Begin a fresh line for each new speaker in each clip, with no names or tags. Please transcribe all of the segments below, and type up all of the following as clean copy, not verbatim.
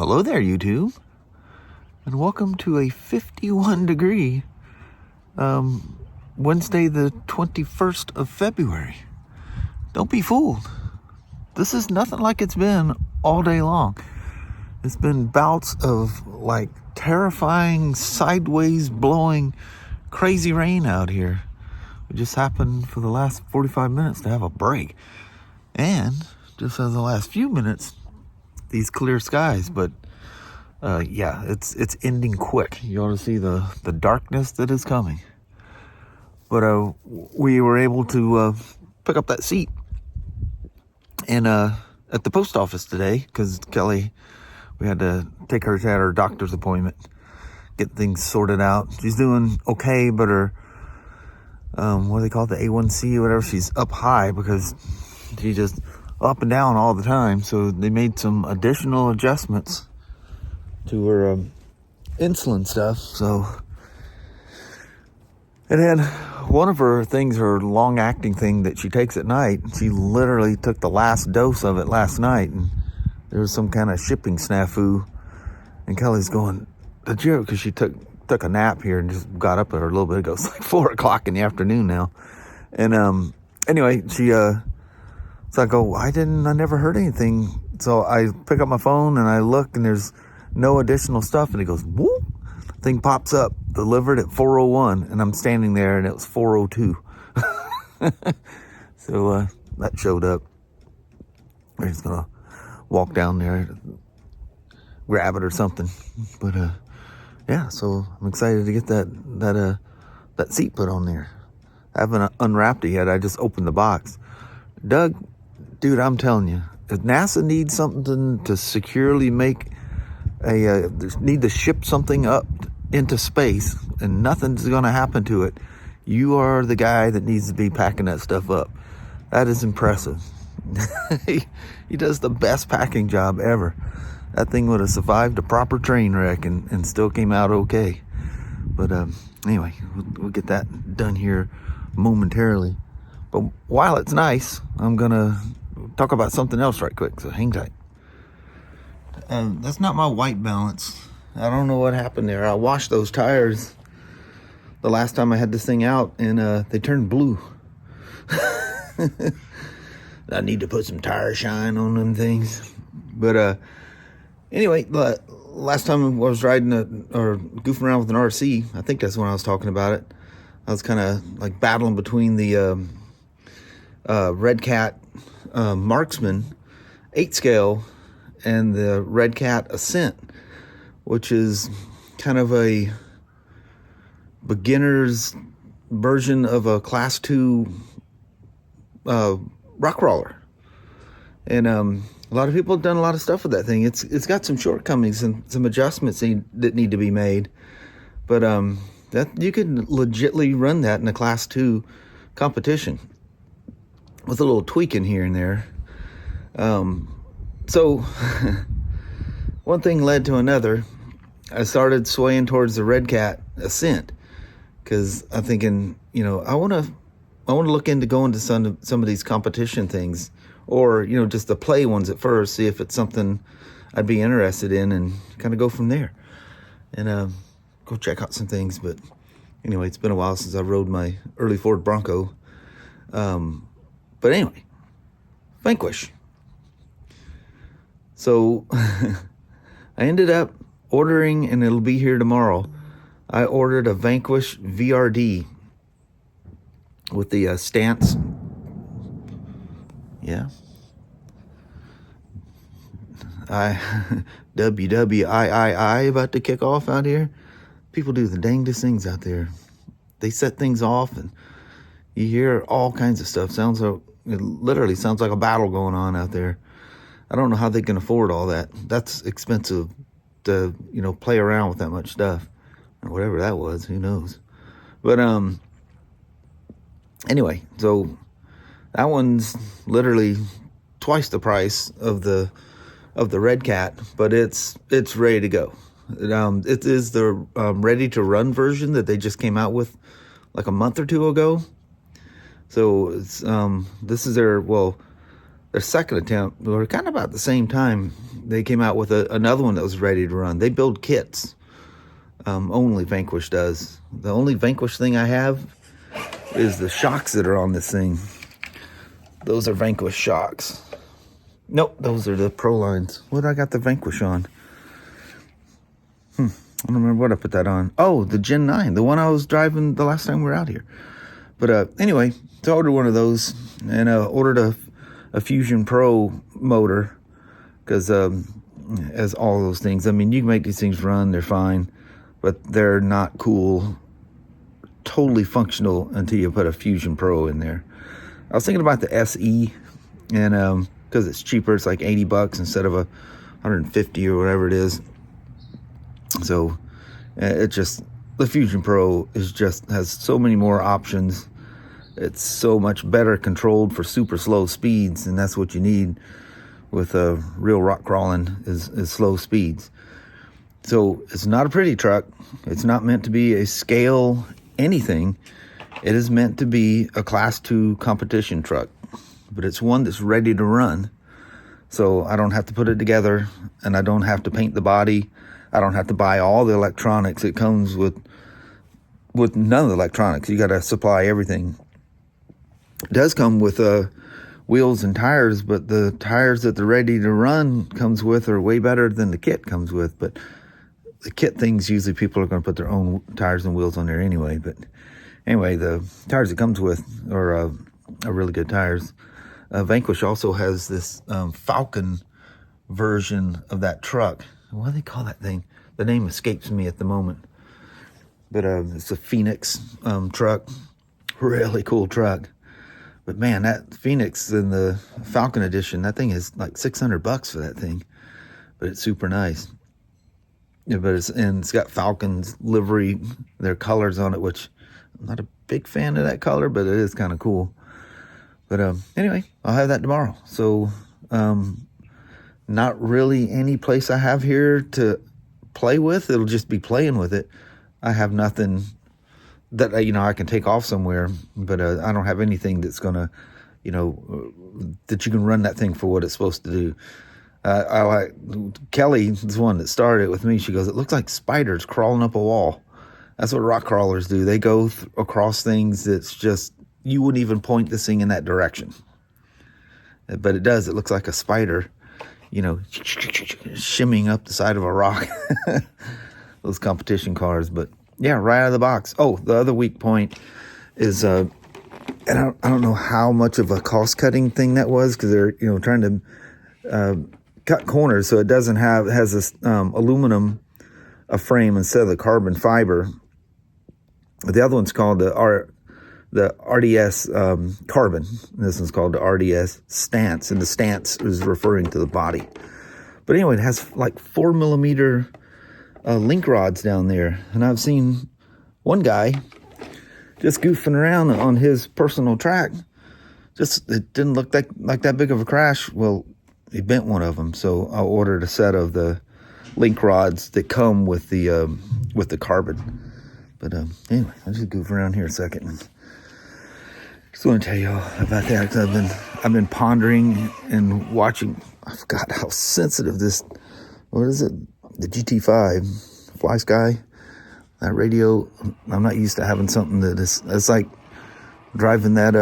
hello there, YouTube, and welcome to a 51 degree Wednesday, the 21st of February. Don't be fooled. This is nothing like it's been all day long. It's been bouts of like terrifying, sideways blowing, crazy rain out here. It just happened for the last 45 minutes to have a break. And just as the last few minutes, these clear skies, but yeah, it's ending quick. You ought to see the darkness that is coming. But we were able to pick up that seat and at the post office today, because Kelly, we had to take her to her doctor's appointment, get things sorted out. She's doing okay, but her what do they call it, the A1C or whatever, she's up high because she just up and down all the time. So they made some additional adjustments to her insulin stuff. So, and then one of her things, her long acting thing that she takes at night, she literally took the last dose of it last night, and there was some kind of shipping snafu, and Kelly's going, did you, because she took a nap here and just got up at her a little bit ago. It's like 4 o'clock in the afternoon now. And anyway, she so I go, I never heard anything. So I pick up my phone and I look, and there's no additional stuff. And it goes, whoop, thing pops up, delivered at 4:01, and I'm standing there and it was 4:02. So that showed up. I'm just gonna walk down there, grab it or something. But yeah, so I'm excited to get that seat put on there. I haven't unwrapped it yet. I just opened the box. Doug, dude, I'm telling you, if NASA needs something to securely make need to ship something up into space and nothing's going to happen to it, you are the guy that needs to be packing that stuff up. That is impressive. He does the best packing job ever. That thing would have survived a proper train wreck and still came out okay. But anyway, we'll get that done here momentarily. But while it's nice, I'm going to talk about something else right quick, so hang tight. That's not my white balance. I don't know what happened there. I washed those tires the last time I had this thing out, and they turned blue. I need to put some tire shine on them things. But anyway, last time I was riding or goofing around with an RC, I think that's when I was talking about it. I was kind of like battling between the Red Cat Marksman 8 scale and the Red Cat Ascent, which is kind of a beginner's version of a class 2 rock crawler. And a lot of people have done a lot of stuff with that thing. It's got some shortcomings and some adjustments that need to be made, but that you could legitimately run that in a class 2 competition with a little tweaking here and there. So one thing led to another. I started swaying towards the Red Cat Ascent because I'm thinking, you know, I want to look into going to some of these competition things, or, you know, just the play ones at first, see if it's something I'd be interested in, and kind of go from there, and go check out some things. But anyway, it's been a while since I rode my early Ford Bronco. But anyway, Vanquish. So I ended up ordering, and it'll be here tomorrow. I ordered a Vanquish VRD with the stance. Yeah. WWIII about to kick off out here. People do the dangest things out there. They set things off, and you hear all kinds of stuff. It literally sounds like a battle going on out there. I don't know how they can afford all that. That's expensive to, you know, play around with that much stuff, or whatever that was. Who knows? But anyway, so that one's literally twice the price of the Red Cat, but it's ready to go. It is the ready to run version that they just came out with like a month or two ago. So it's this is their second attempt. We're kind of about the same time they came out with another one that was ready to run. They build kits. Only Vanquish does. The only Vanquish thing I have is the shocks that are on this thing. Those are Vanquish shocks. Nope, those are the Pro lines. What I got the Vanquish on? I don't remember what I put that on. Oh, the Gen 9, the one I was driving the last time we were out here. But anyway, so I ordered one of those and ordered a Fusion Pro motor because as all those things, I mean, you can make these things run, they're fine, but they're not cool, totally functional until you put a Fusion Pro in there. I was thinking about the SE, and because it's cheaper, it's like $80 instead of $150 or whatever it is. So the Fusion Pro has so many more options. It's so much better controlled for super slow speeds, and that's what you need with real rock crawling is slow speeds. So it's not a pretty truck. It's not meant to be a scale anything. It is meant to be a Class 2 competition truck, but it's one that's ready to run. So I don't have to put it together, and I don't have to paint the body. I don't have to buy all the electronics. It comes with none of the electronics. You got to supply everything. It does come with wheels and tires, but the tires that they're ready to run comes with are way better than the kit comes with. But the kit things, usually people are going to put their own tires and wheels on there anyway. But anyway, the tires it comes with are really good tires. Vanquish also has this Falcon version of that truck. What do they call that thing? The name escapes me at the moment. But it's a Phoenix truck. Really cool truck. But man, that Phoenix in the Falcon edition, that thing is like $600 for that thing. But it's super nice. Yeah, but it's got Falcon's livery, their colors on it, which I'm not a big fan of that color, but it is kind of cool. But anyway, I'll have that tomorrow. So not really any place I have here to play with. It'll just be playing with it. I have nothing that, I can take off somewhere, but I don't have anything that's going to, that you can run that thing for what it's supposed to do. I like Kelly, is the one that started it with me. She goes, it looks like spiders crawling up a wall. That's what rock crawlers do. They go across things that's just, you wouldn't even point this thing in that direction. But it does. It looks like a spider, shimmying up the side of a rock. Those competition cars. But yeah, right out of the box. Oh, the other weak point is, and I don't know how much of a cost-cutting thing that was, because they're, trying to cut corners so it doesn't has this aluminum frame instead of the carbon fiber. The other one's called the RDS carbon. This one's called the RDS stance, and the stance is referring to the body. But anyway, it has like 4mm link rods down there, and I've seen one guy just goofing around on his personal track. It didn't look like that big of a crash. Well, he bent one of them, so I ordered a set of the link rods that come with the carbon. But anyway, I'll just goof around here a second. Just want to tell you all about that, because I've been pondering and watching. I forgot how sensitive this. What is it? The GT5 Fly Sky. That radio. I'm not used to having something that is. It's like driving that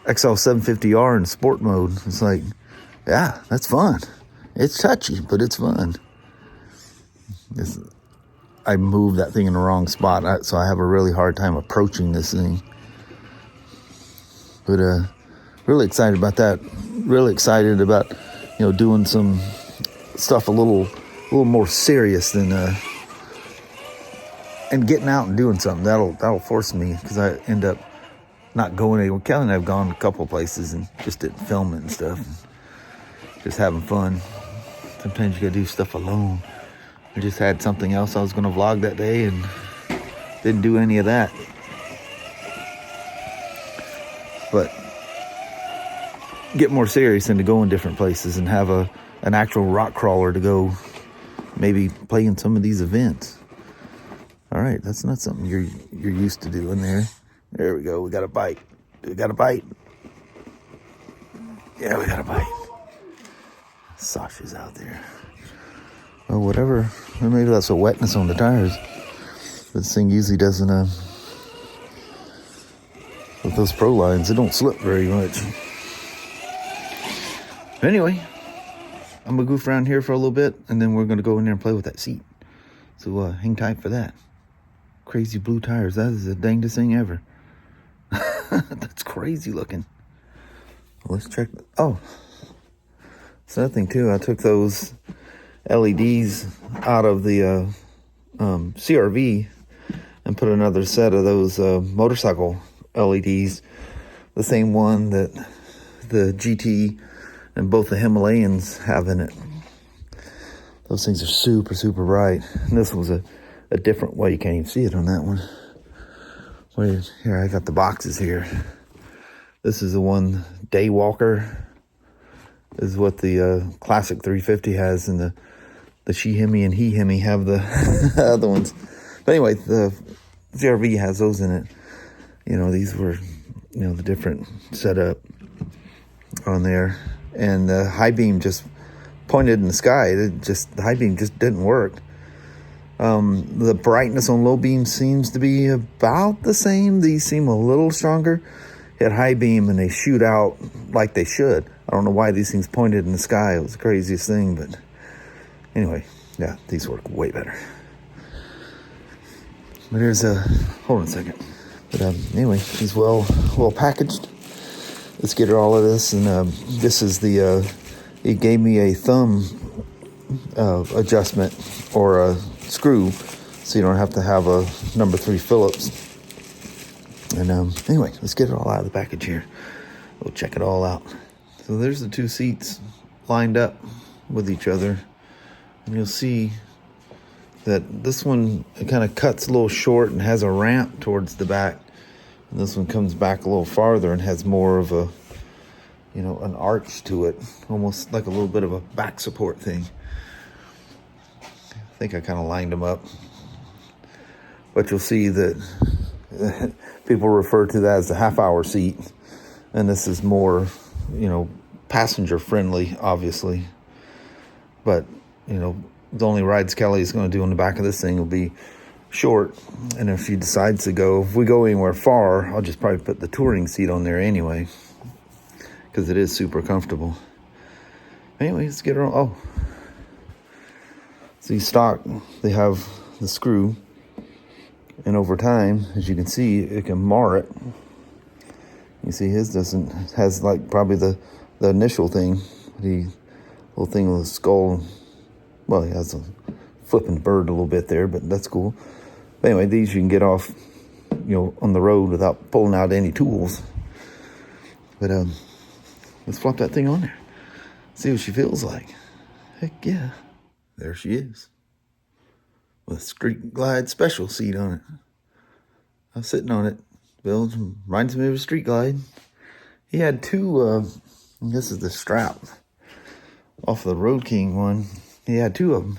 XL750R in sport mode. It's like, yeah, that's fun. It's touchy, but it's fun. I moved that thing in the wrong spot, so I have a really hard time approaching this thing. But really excited about that. Really excited about doing some stuff a little more serious than and getting out and doing something. That'll force me, because I end up not going anywhere. Kelly and I have gone a couple places and just didn't film it and stuff. And just having fun. Sometimes you gotta do stuff alone. I just had something else I was gonna vlog that day and didn't do any of that. But get more serious and to go in different places and have an actual rock crawler to go maybe play in some of these events. All right, that's not something you're used to doing there. There we go. We got a bite. We got a bite. Yeah, we got a bite. Sasha's out there. Well, whatever. Or maybe that's a wetness on the tires. This thing usually doesn't, with those Pro lines, it don't slip very much. Anyway, I'm gonna goof around here for a little bit, and then we're gonna go in there and play with that seat. So hang tight for that. Crazy blue tires. That is the dangest thing ever. That's crazy looking. Well, let's check. Oh, it's another thing too. I took those LEDs out of the CRV and put another set of those motorcycle LEDs. The same one that the GT and both the Himalayans have in it. Those things are super, super bright. And this was a different way. You can't even see it on that one. Wait, here, I got the boxes here. This is the one, Daywalker. This is what the classic 350 has, and the She Hemi and He Hemi have the other ones. But anyway, the CRV has those in it. You know, these were, you know, the different setup on there. And the high beam just pointed in the sky. The high beam just didn't work. The brightness on low beam seems to be about the same. These seem a little stronger. Hit high beam and they shoot out like they should. I don't know why these things pointed in the sky. It was the craziest thing, but anyway, yeah, these work way better. But here's hold on a second. But anyway, she's well packaged. Let's get her all of this, and this is the. It gave me a thumb adjustment or a screw, so you don't have to have a number 3 Phillips. And anyway, let's get it all out of the package here. We'll check it all out. So there's the two seats lined up with each other, and you'll see that this one, it kind of cuts a little short and has a ramp towards the back, and this one comes back a little farther and has more of a, you know, an arch to it, almost like a little bit of a back support thing. I think I kind of lined them up, but you'll see that people refer to that as the half-hour seat, and this is more, you know, passenger friendly, obviously. But, you know, the only rides Kelly is going to do on the back of this thing will be short, and if she decides to go, if we go anywhere far, I'll just probably put the touring seat on there anyway, because it is super comfortable. Anyway, let's get her on. Oh, see, stock, they have the screw, and over time, as you can see, it can mar it. You see, his doesn't, has like probably the initial thing, the little thing with the skull. Well, he has a flipping bird a little bit there, but that's cool. But anyway, these you can get off, you know, on the road without pulling out any tools. But let's flop that thing on there. See what she feels like. Heck yeah. There she is. With a Street Glide special seat on it. I was sitting on it. Bill reminds me of a Street Glide. He had two, this is the strap off the Road King one. He had two of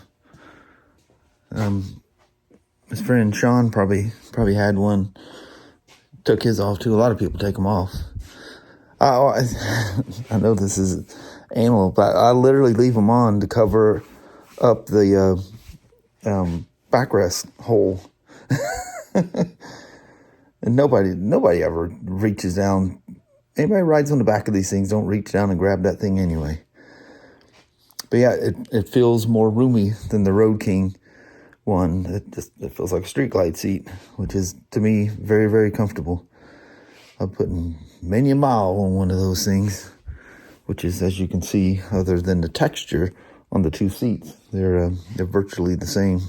them. His friend Shawn probably had one. Took his off too. A lot of people take them off. I know this is animal, but I literally leave them on to cover up the backrest hole. And nobody ever reaches down. Anybody rides on the back of these things don't reach down and grab that thing anyway. But yeah, it feels more roomy than the Road King one. It feels like a Street Glide seat, which is, to me, very, very comfortable. I've put many a mile on one of those things, which is, as you can see, other than the texture on the two seats, they're virtually the same.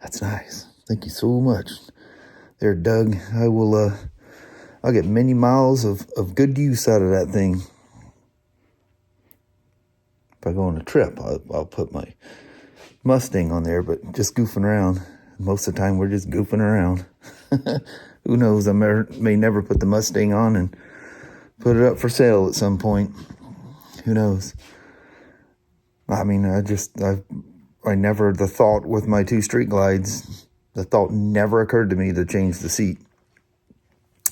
That's nice. Thank you so much. There, Doug. I'll get many miles of good use out of that thing. If I go on a trip, I'll put my Mustang on there, but just goofing around. Most of the time, we're just goofing around. Who knows? I may never put the Mustang on and put it up for sale at some point. Who knows? I mean, I never, the thought with my two Street Glides, the thought never occurred to me to change the seat.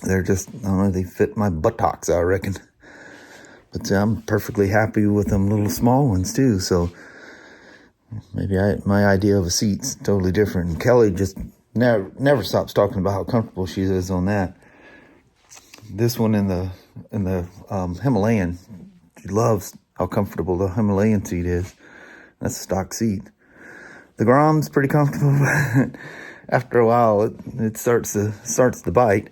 They're just, I don't know, they fit my buttocks, I reckon. But I'm perfectly happy with them little small ones too. So maybe my idea of a seat's totally different. And Kelly just never stops talking about how comfortable she is on that. This one in the Himalayan, she loves how comfortable the Himalayan seat is. That's a stock seat. The Grom's pretty comfortable, but after a while, it starts to bite.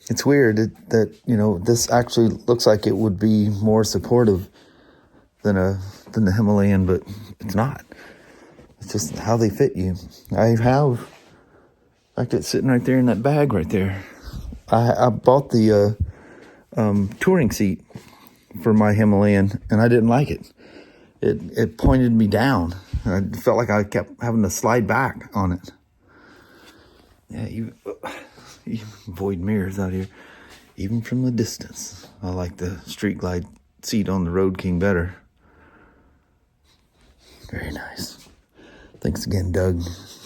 It's weird that you know, this actually looks like it would be more supportive than the Himalayan, but it's not. It's just how they fit you. I have, like, it's sitting right there in that bag right there. I bought the touring seat for my Himalayan, and I didn't like it. It pointed me down. I felt like I kept having to slide back on it. Yeah, you avoid mirrors out here. Even from the distance, I like the Street Glide seat on the Road King better. Very nice. Thanks again, Doug.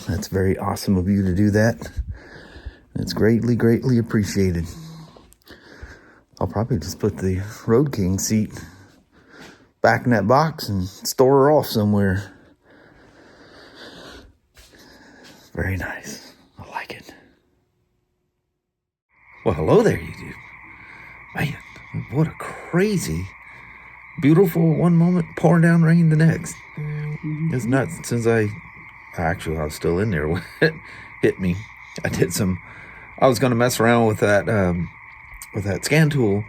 That's very awesome of you to do that. It's greatly, greatly appreciated. I'll probably just put the Road King seat back in that box and store her off somewhere. Very nice. I like it. Well, hello there, YouTube. Man, what a crazy, beautiful one moment, pouring down rain the next. It's nuts. Since I was still in there when it hit me. I was going to mess around with that scan tool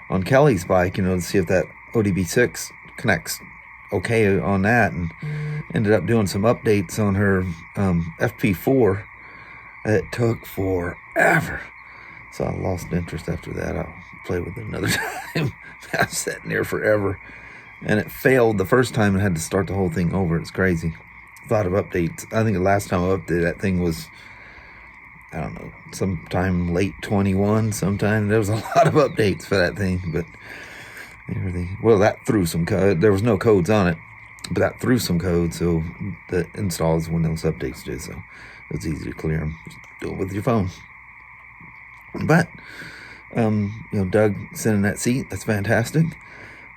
on Kelly's bike, you know, to see if that ODB6 connects okay on that, and ended up doing some updates on her FP4. It took forever, so I lost interest after that. I'll play with it another time. I was sitting there forever, and it failed the first time and had to start the whole thing over. It's crazy. A lot of updates. I think the last time I updated that thing was, I don't know, sometime late 21 sometime. There was a lot of updates for that thing, but everything, well, that threw some code. There was no codes on it, but that threw some code, so the installs when those updates did, so it was easy to clear them. Just do it with your phone. But you know, Doug sending that seat, that's fantastic.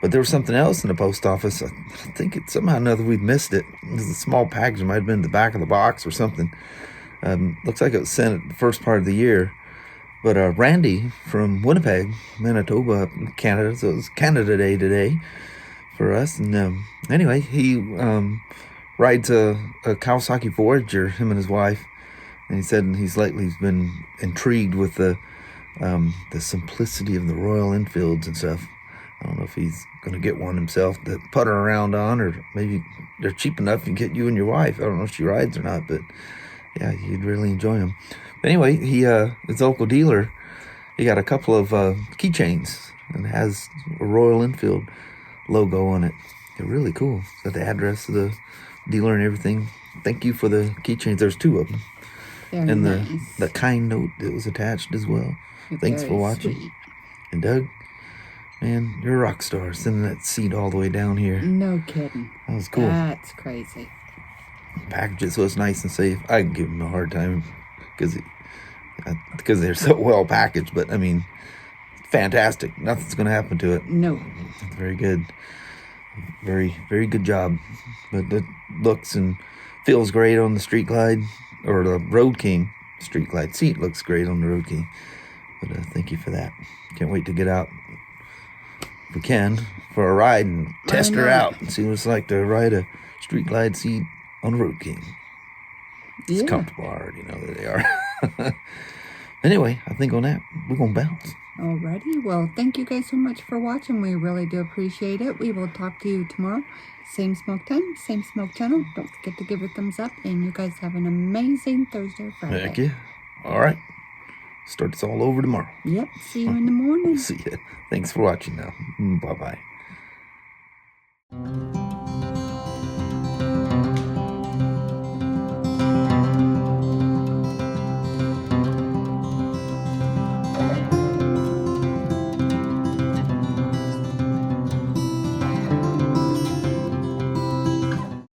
But there was something else in the post office. I think it somehow or another we'd missed it. It was a small package. It might have been in the back of the box or something. Looks like it was sent at the first part of the year. But Randy from Winnipeg, Manitoba, Canada, so it was Canada Day today for us. And anyway, he rides a Kawasaki Voyager, him and his wife. And he said he's been intrigued with the simplicity of the Royal Enfields and stuff. I don't know if he's going to get one himself to putter around on, or maybe they're cheap enough to get you and your wife. I don't know if she rides or not, but yeah, you'd really enjoy them. But anyway, his local dealer, he got a couple of keychains and has a Royal Enfield logo on it. They're really cool. Got the address of the dealer and everything. Thank you for the keychains. There's 2 of them.
Very
and
nice.
the kind note that was attached as well. Thanks for watching.
Sweet.
And Doug, man, you're a rock star, sending that seat all the way down here.
No kidding.
That was cool.
That's crazy.
Package it so it's nice and safe. I can give him a hard time because they're so well packaged, but I mean, fantastic. Nothing's going to happen to it.
No.
It's very good. Very, very good job. But it looks and feels great on the Street Glide, or the Road King Street Glide seat looks great on the Road King. But thank you for that. Can't wait to get out, if we can, for a ride and test her out and see what it's like to ride a Street Glide seat on the Road King. It's comfortable. I already know that they are. Anyway, I think on that, we're going to bounce.
Alrighty. Well, thank you guys so much for watching. We really do appreciate it. We will talk to you tomorrow. Same smoke time, same smoke channel. Don't forget to give it a thumbs up. And you guys have an amazing Thursday or Friday.
Heck yeah. All right. Start this all over tomorrow.
Yep. See you in the morning.
See ya. Thanks for watching now. Bye-bye.